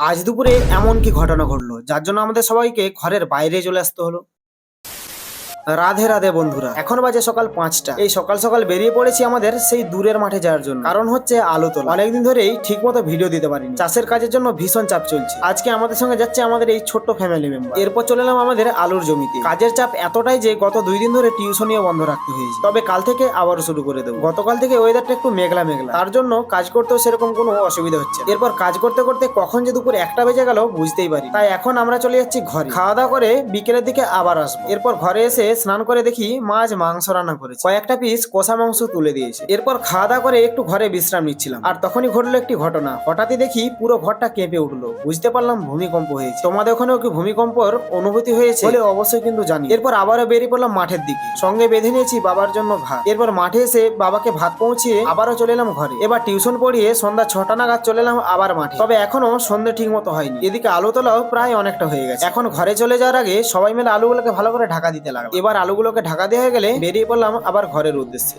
আজ দুপুরে এমন কি ঘটনা ঘটলো যার জন্য আমাদের সবাইকে ঘরের বাইরে চলে আসতে হলো। রাধে রাধে বন্ধুরা, এখন বাজে সকাল 5টা। এই সকাল সকাল বেরিয়ে পড়েছি আমাদের সেই দূরের মাঠে যাওয়ার জন্য। কারণ হচ্ছে আলু তোলা। অনেকদিন ধরেই ঠিক মতো ভিডিও দিতে পারিনি, চাষের কাজের জন্য ভীষণ চাপ চলছে। আজকে আমাদের সঙ্গে যাচ্ছে আমাদের এই ছোট্ট ফ্যামিলি মেম্বার। এরপর চলে এলাম আমাদের আলুর জমিতে। কাজের চাপ এতটাই যে গত 2 দিন ধরে টিউশনিও বন্ধ রাখতে হয়েছে, তবে কাল থেকে আবারও শুরু করে দেবো। গতকাল থেকে ওয়েদারটা একটু মেঘলা মেঘলা, তার জন্য কাজ করতেও সেরকম কোনো অসুবিধা হচ্ছে না। এরপর কাজ করতে করতে কখন যে দুপুর 1টা বেজে গেল বুঝতেই পারি। তাই এখন আমরা চলে যাচ্ছি ঘরে, খাওয়া দাওয়া করে বিকেলের দিকে আবার আসবো। এরপর ঘরে এসে স্নান করে দেখি মাছ মাংস রান্না করেছে, কয়েকটা পিস কষা মাংস তুলে দিয়েছে। এরপর খাওয়া দাওয়া করে একটু ঘরে বিশ্রাম নিচ্ছিলাম, আর তখনই ঘটলো একটি ঘটনা। হঠাৎই দেখি পুরো ঘরটা কেঁপে উঠলো, বুঝতে পারলাম ভূমিকম্প হয়েছে। তোমাদের ওখানেও কি ভূমিকম্পর অনুভূতি হয়েছে বলে অবশ্যই কিন্তু জানি। এরপর আবারও বেরিয়ে পড়লাম মাঠের দিকে, সঙ্গে বেঁধে নিয়েছি বাবার জন্য ভাত। এরপর মাঠে এসে বাবাকে ভাত পৌঁছিয়ে আবারও চলে এলাম ঘরে। এবার টিউশন পড়িয়ে সন্ধ্যা 6টা নাগাদ চলে এলাম আবার মাঠে, তবে এখনো সন্ধ্যে ঠিক মতো হয়নি। এদিকে আলু তোলাও প্রায় অনেকটা হয়ে গেছে। এখন ঘরে চলে যাওয়ার আগে সবাই মিলে আলুগুলোকে ভালো করে ঢাকা দিতে লাগলো। এবার আলুগুলোকে ঢাকা দেওয়া হয়ে গেলে বেরিয়ে পড়লাম আবার ঘরের উদ্দেশ্যে।